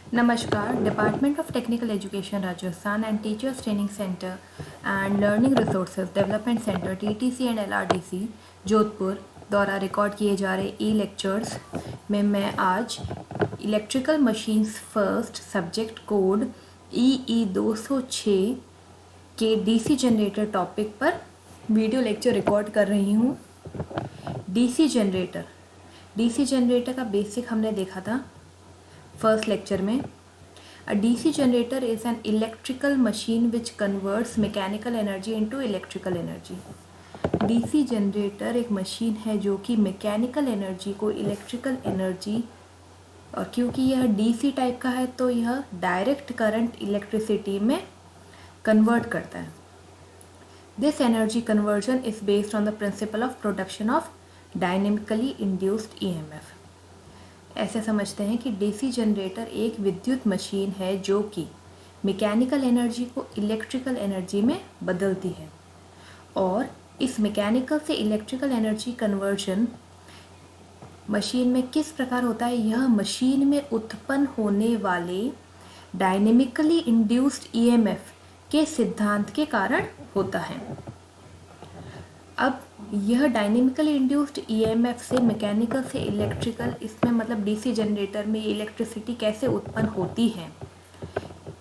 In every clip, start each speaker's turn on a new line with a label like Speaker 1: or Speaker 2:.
Speaker 1: Namaskar, Department of Technical Education Rajasthan and Teachers Training Center and Learning Resources Development Center TTC and LRDC Jodhpur द्वारा record किए जा रहे ई lectures में मैं आज electrical machines first subject code EE 206 के DC generator topic पर video lecture record कर रही हूँ। डीसी जनरेटर का बेसिक हमने देखा था फर्स्ट लेक्चर में। अ DC generator is an electrical machine which converts mechanical energy into electrical energy. DC generator एक मशीन है जो कि मैकेनिकल एनर्जी को इलेक्ट्रिकल एनर्जी, और क्योंकि यह डीसी टाइप का है तो यह डायरेक्ट करंट इलेक्ट्रिसिटी में कन्वर्ट करता है। This energy conversion is based on the principle of production of dynamically induced EMF. ऐसे समझते हैं कि डीसी जनरेटर एक विद्युत मशीन है जो कि मैकेनिकल एनर्जी को इलेक्ट्रिकल एनर्जी में बदलती है, और इस मैकेनिकल से इलेक्ट्रिकल एनर्जी कन्वर्जन मशीन में किस प्रकार होता है, यह मशीन में उत्पन्न होने वाले डायनेमिकली इंड्यूस्ड ईएमएफ के सिद्धांत के कारण होता है। अब यह डायनेमिकली इंड्यूस्ड ईएमएफ से मैकेनिकल से इलेक्ट्रिकल, इसमें मतलब डीसी जनरेटर में इलेक्ट्रिसिटी कैसे उत्पन्न होती है,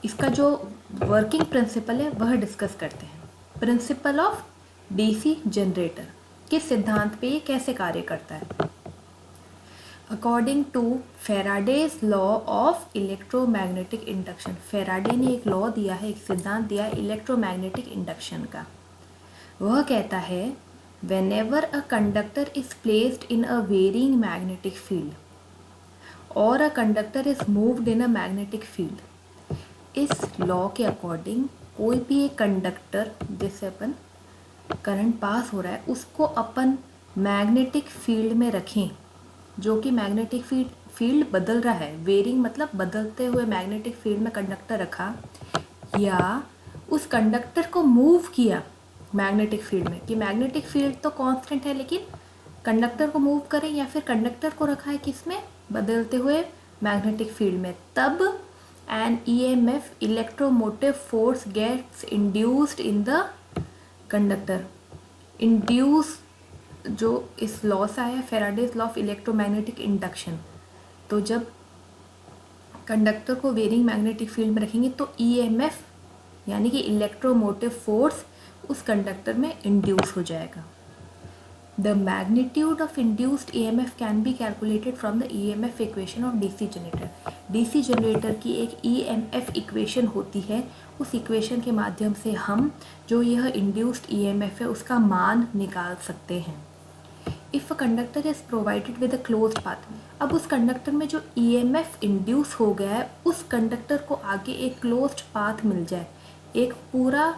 Speaker 1: इसका जो वर्किंग प्रिंसिपल है वह डिस्कस करते हैं। प्रिंसिपल ऑफ डीसी जनरेटर, किस सिद्धांत पे ये कैसे कार्य करता है। According to Faraday's law of electromagnetic induction, Faraday ने एक लॉ दिया है, एक सिद्धांत दिया है इलेक्ट्रोमैग्नेटिक इंडक्शन का। वह कहता है whenever a conductor is placed in a varying magnetic field or a conductor is moved in a magnetic field, इस लॉ के अकॉर्डिंग कोई भी एक कंडक्टर जिससे अपन करंट पास हो रहा है उसको अपन मैग्नेटिक फील्ड में रखें, जो कि मैग्नेटिक फील्ड बदल रहा है। वेरिंग मतलब बदलते हुए मैग्नेटिक फील्ड में कंडक्टर रखा, या उस कंडक्टर को मूव किया मैग्नेटिक फील्ड में, कि मैग्नेटिक फील्ड तो कांस्टेंट है लेकिन कंडक्टर को मूव करें, या फिर कंडक्टर को रखा है किसमें, बदलते हुए मैग्नेटिक फील्ड में, तब an EMF electromotive force gets induced in the conductor. Induce जो इस लॉ से आया, Faraday's law of electromagnetic induction, तो जब कंडक्टर को वेरिंग मैग्नेटिक फील्ड में रखेंगे तो ईएमएफ यानी कि इलेक्ट्रोमोटिव फोर्स उस कंडक्टर में इंड्यूस हो जाएगा। The magnitude of induced EMF can be calculated from the EMF equation of DC generator. DC generator की एक ईएमएफ इक्वेशन होती है, उस इक्वेशन के माध्यम से हम जो यह इंड्यूस्ड ईएमएफ है उसका मान निकाल सकते हैं। If a conductor is provided with a closed path, अब उस कंडक्टर में जो ईएमएफ इंड्यूस हो गया है उस कंडक्टर को आगे एक क्लोज्ड पाथ मिल जाए, एक पूरा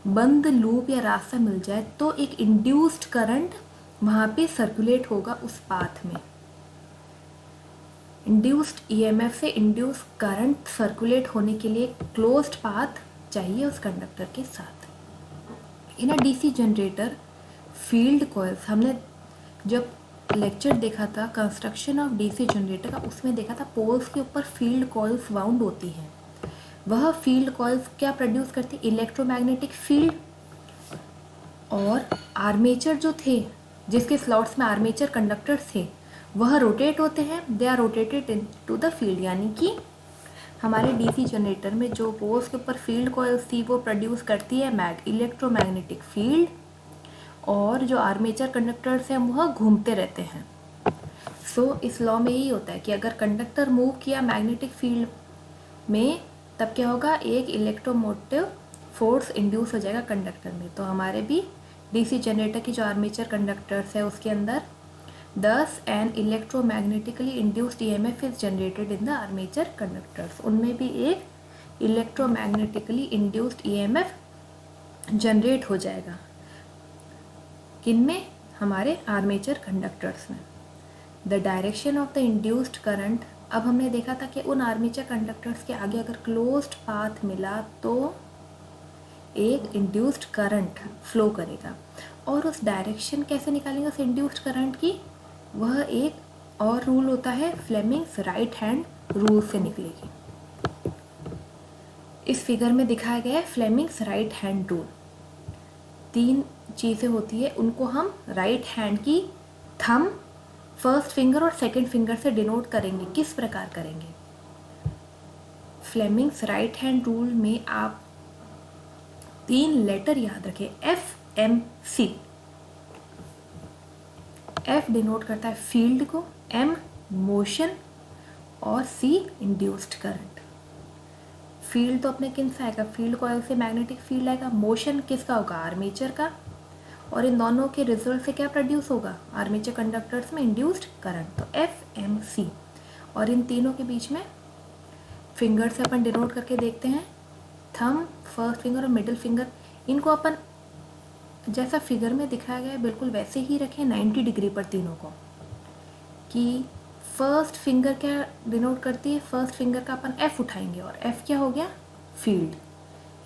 Speaker 1: बंद लूप या रास्ता मिल जाए, तो एक इंड्यूस्ड करंट वहाँ पे सर्कुलेट होगा उस पाथ में। इंड्यूस्ड ईएमएफ से इंड्यूस करंट सर्कुलेट होने के लिए क्लोज्ड पाथ चाहिए उस कंडक्टर के साथ। In a DC generator field coils, हमने जब लेक्चर देखा था कंस्ट्रक्शन ऑफ डीसी जनरेटर का, उसमें देखा था पोल्स के ऊपर फील्ड कॉइल्स वाउंड होती हैं। वह फील्ड कॉइल्स क्या प्रोड्यूस करती, इलेक्ट्रोमैग्नेटिक फील्ड, और आर्मेचर जो थे जिसके स्लॉट्स में आर्मेचर कंडक्टर्स थे वह रोटेट होते हैं, they are rotated into the field. यानी कि हमारे डीसी जनरेटर में जो पोल्स के ऊपर फील्ड कॉइल्स थी वो प्रोड्यूस करती है इलेक्ट्रोमैग्नेटिक फील्ड, और जो आर्मेचर कंडक्टर्स हैं वह घूमते रहते हैं। सो इस लॉ में यही होता है कि अगर कंडक्टर मूव किया मैग्नेटिक फील्ड में तब क्या होगा, एक इलेक्ट्रोमोटिव फोर्स इंड्यूस हो जाएगा कंडक्टर में। तो हमारे भी डीसी जनरेटर की जो आर्मेचर कंडक्टर्स है उसके अंदर 10 an electromagnetically induced EMF is generated in the armature conductors, उनमें भी एक इलेक्ट्रोमैग्नेटिकली इंड्यूस्ड ईएमएफ जनरेट हो जाएगा। किनमें, हमारे आर्मेचर कंडक्टर्स में। The direction of the induced current, अब हमने देखा था कि उन आर्मेचर कंडक्टर्स के आगे अगर क्लोज्ड पाथ मिला तो एक इंड्यूस्ड करंट फ्लो करेगा, और उस डायरेक्शन कैसे निकालेंगे उस इंड्यूस्ड करंट की, वह एक और रूल होता है फ्लेमिंग्स राइट हैंड रूल से निकलेगी। इस फिगर में दिखाया गया है फ्लेमिंग्स राइट हैंड रूल। 3 चीज़ें होती है, उनको हम राइट हैंड की थंब, फर्स्ट फिंगर और सेकंड फिंगर से डिनोट करेंगे। किस प्रकार करेंगे? फ्लेमिंग्स राइट हैंड रूल में आप 3 लेटर याद रखें, FMC। F डिनोट करता है फील्ड को, M मोशन और C इंड्यूस्ड करंट। फील्ड तो अपने किन से आएगा? फील्ड कॉइल से मैग्नेटिक फील्ड आएगा। मोशन किसका होगा? आर्मेचर का। और इन दोनों के रिजल्ट से क्या प्रोड्यूस होगा? आर्मेचर कंडक्टर्स में इंड्यूस्ड करंट। तो FMC। और इन तीनों के बीच में फिंगर से अपन डिनोट करके देखते हैं, थंब, फर्स्ट फिंगर और मिडिल फिंगर। इनको अपन जैसा फिगर में दिखाया गया है बिल्कुल वैसे ही रखें 90 डिग्री पर तीनों को। कि फर्स्ट फिंगर क्या डिनोट करती है? फर्स्ट फिंगर का अपन F उठाएंगे और F क्या हो गया? फील्ड।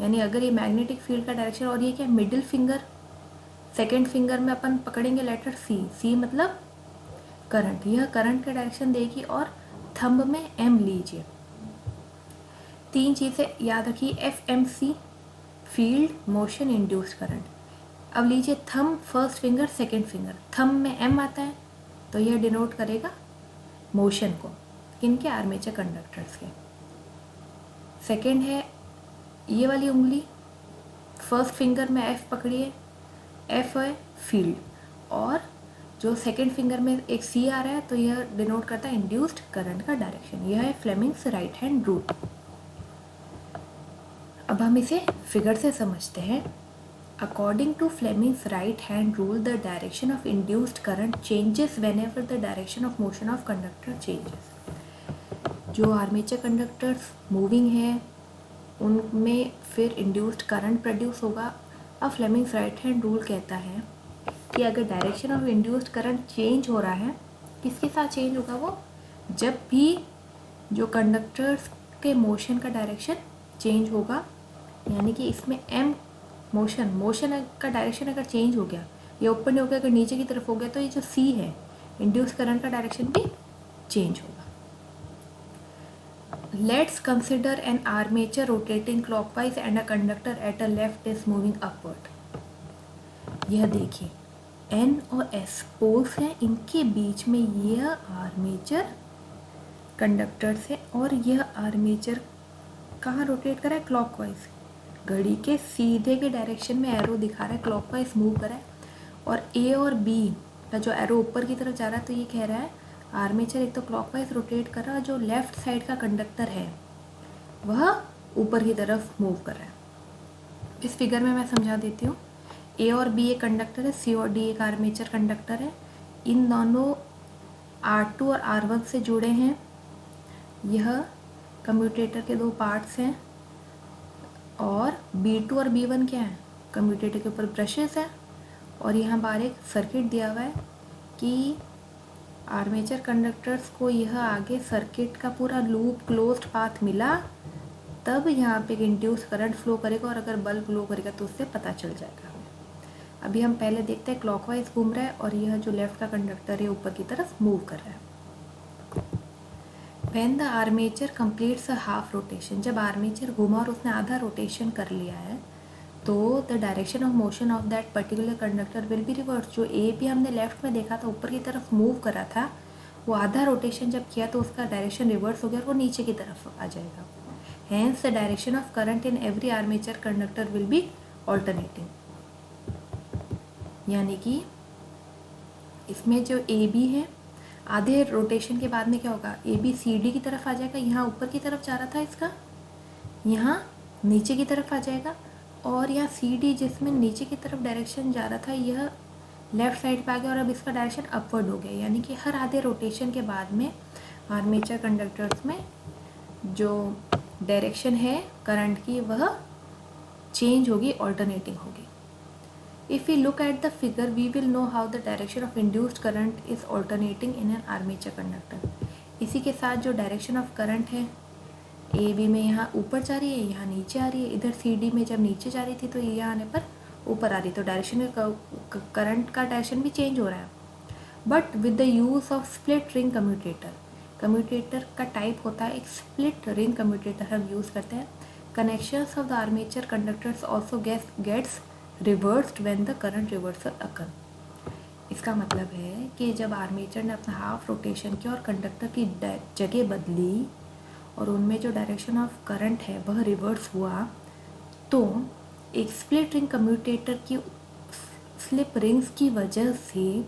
Speaker 1: यानी अगर ये मैग्नेटिक फील्ड का डायरेक्शन, और ये क्या? Middle finger. सेकेंड फिंगर में अपन पकड़ेंगे लेटर C मतलब करंट। यह करंट का डायरेक्शन देगी। और थंब में M लीजिए। 3 चीज़ें याद रखिए, FMC, field, motion, induced current. अब लीजिए thumb, first finger, second finger. Thumb में M आता है तो यह डिनोट करेगा मोशन को, किनके? आर्मेचर कंडक्टर्स के। सेकेंड है ये वाली उंगली, फर्स्ट फिंगर में F पकड़िए, F है फील्ड। और जो सेकेंड फिंगर में एक C आ रहा है तो यह डिनोट करता है इंड्यूस्ड करंट का डायरेक्शन। यह है फ्लेमिंग्स राइट हैंड रूल। अब हम इसे फिगर से समझते हैं। According to Fleming's right hand rule, the direction of induced current changes whenever the direction of motion of conductor changes. जो आर्मेचर कंडक्टर्स मूविंग है उनमें फिर इंड्यूस्ड करंट प्रोड्यूस होगा। अब फ्लेमिंग्स राइट हैंड रूल कहता है कि अगर direction of induced current change हो रहा है, किसके साथ चेंज होगा वो? जब भी जो कंडक्टर्स के मोशन का डायरेक्शन चेंज होगा। यानी कि इसमें M मोशन का डायरेक्शन अगर चेंज हो गया, या ऊपर नहीं हो गया, अगर नीचे की तरफ हो गया, तो ये जो C है इंड्यूस करंट का डायरेक्शन भी चेंज होगा। Let's consider N armature rotating clockwise and a conductor at a left is moving upward. यह देखिए N और S पोल्स हैं, इनके बीच में यह आर्मेचर कंडक्टर्स है और यह आर्मेचर कहाँ रोटेट कर रहा है? क्लॉकवाइज। घड़ी के सीधे के डायरेक्शन में एरो दिखा रहा है, क्लॉकवाइज मूव कर रहा है। और A और B का जो एरो ऊपर की तरफ जा रहा है, तो ये कह रहा है आर्मेचर एक तो क्लॉकवाइज रोटेट कर रहा है, जो लेफ्ट साइड का कंडक्टर है वह ऊपर की तरफ मूव कर रहा है। इस फिगर में मैं समझा देती हूँ। A और B एक कंडक्टर है, C और D एक आर्मेचर कंडक्टर है। इन दोनों R2 और R1 से जुड़े हैं। यह कम्यूटेटर के 2 पार्ट्स हैं। और B2 और B1 क्या है? कम्यूटेटर के ऊपर ब्रशेस हैं। और यहाँ बाहर एक सर्किट दिया हुआ है कि आर्मेचर कंडक्टर्स को यह आगे सर्किट का पूरा लूप क्लोज्ड पाथ मिला, तब यहाँ पे एक इंड्यूस करंट फ्लो करेगा। और अगर बल्ब ग्लो करेगा तो उससे पता चल जाएगा। अभी हम पहले देखते हैं, क्लॉकवाइज घूम रहा है और यह जो लेफ्ट का कंडक्टर है ऊपर की तरफ मूव कर रहा है। When the armature completes a half rotation, जब आर्मेचर घूमा और उसने आधा रोटेशन कर लिया है, तो the direction of motion of that particular conductor will be reversed। जो A भी हमने लेफ्ट में देखा था, ऊपर की तरफ मूव करा था, वो आधा रोटेशन जब किया तो उसका डायरेक्शन रिवर्स हो गया और वो नीचे की तरफ आ जाएगा। Hence the direction of current in every armature conductor will be alternating। यानी कि इसमें जो AB है, आधे रोटेशन के बाद में क्या होगा? AB CD की तरफ आ जाएगा। यहाँ ऊपर की तरफ जा रहा था इसका, यहाँ नीचे की तरफ आ जाएगा। और यहाँ CD जिसमें नीचे की तरफ डायरेक्शन जा रहा था, यह लेफ़्ट साइड पे आ गया और अब इसका डायरेक्शन अपवर्ड हो गया। यानी कि हर आधे रोटेशन के बाद में आर्मेचर कंडक्टर्स में जो डायरेक्शन है करंट की वह चेंज होगी, ऑल्टरनेटिंग होगी। If we look at the figure, we will know how the direction of induced current is alternating in an armature conductor। इसी के साथ जो डायरेक्शन ऑफ करंट है AB में यहाँ ऊपर जा रही है, यहाँ नीचे आ रही है। इधर CD में जब नीचे जा रही थी तो यहाँ आने पर ऊपर आ रही, तो डायरेक्शन करंट का डायरेक्शन भी चेंज हो रहा है। But with the use of split ring commutator, commutator का टाइप होता है एक स्प्लिट रिंग कम्यूटेटर हम यूज़ करते हैं। connections of the armature conductors also gets reversed when the current reversal occur। इसका मतलब है कि जब आर्मेचर ने अपना हाफ रोटेशन किया और कंडक्टर की जगह बदली और उनमें जो डायरेक्शन ऑफ करंट है वह रिवर्स हुआ, तो एक स्प्लिट रिंग कम्यूटेटर की स्लिप रिंग्स की वजह से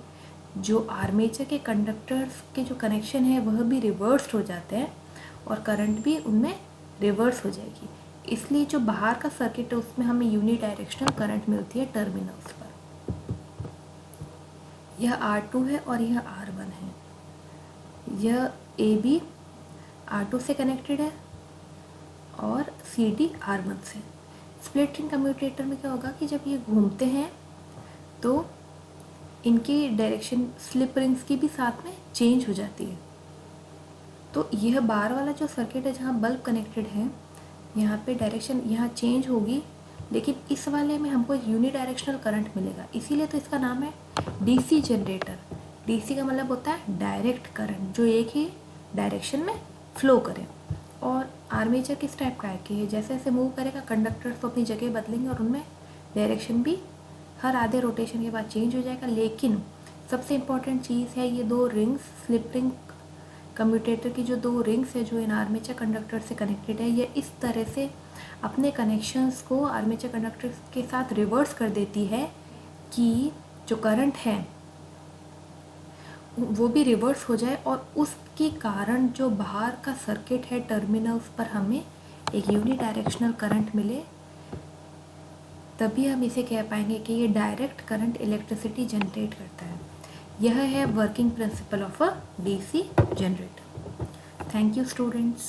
Speaker 1: जो आर्मेचर के कंडक्टर्स के जो कनेक्शन है वह भी रिवर्स हो जाते हैं और करंट भी उनमें रिवर्स हो जाएगी। इसलिए जो बाहर का सर्किट है उसमें हमें यूनिडायरेक्शनल करंट मिलती है टर्मिनल्स पर। यह R2 है और यह R1 है। यह AB R2 से कनेक्टेड है और CD R1 से। स्प्लिट रिंग कम्यूटेटर में क्या होगा कि जब ये घूमते हैं तो इनकी डायरेक्शन स्लिप रिंग्स की भी साथ में चेंज हो जाती है। तो यह बाहर वाला जो सर्किट है जहाँ बल्ब कनेक्टेड है, यहाँ पे डायरेक्शन यहाँ चेंज होगी, लेकिन इस वाले में हमको यूनिडायरेक्शनल करंट मिलेगा। इसीलिए तो इसका नाम है डीसी जनरेटर। डीसी का मतलब होता है डायरेक्ट करंट, जो एक ही डायरेक्शन में फ्लो करे। और आर्मेचर किस टाइप का है कि जैसे जैसे मूव करेगा कंडक्टर तो अपनी जगह बदलेंगे और उनमें डायरेक्शन भी हर आधे रोटेशन के बाद चेंज हो जाएगा। लेकिन सबसे इम्पॉर्टेंट चीज़ है ये दो रिंग्स, स्लिप रिंग कम्यूटेटर की जो दो रिंग्स है जो इन आर्मेचर कंडक्टर से कनेक्टेड है, ये इस तरह से अपने कनेक्शंस को आर्मेचर कंडक्टर के साथ रिवर्स कर देती है कि जो करंट है वो भी रिवर्स हो जाए और उसके कारण जो बाहर का सर्किट है टर्मिनल्स पर हमें एक यूनिडायरेक्शनल करंट मिले। तभी हम इसे कह पाएंगे कि ये डायरेक्ट करंट इलेक्ट्रिसिटी जनरेट करता है। यह है working principle of a DC generator. Thank you students.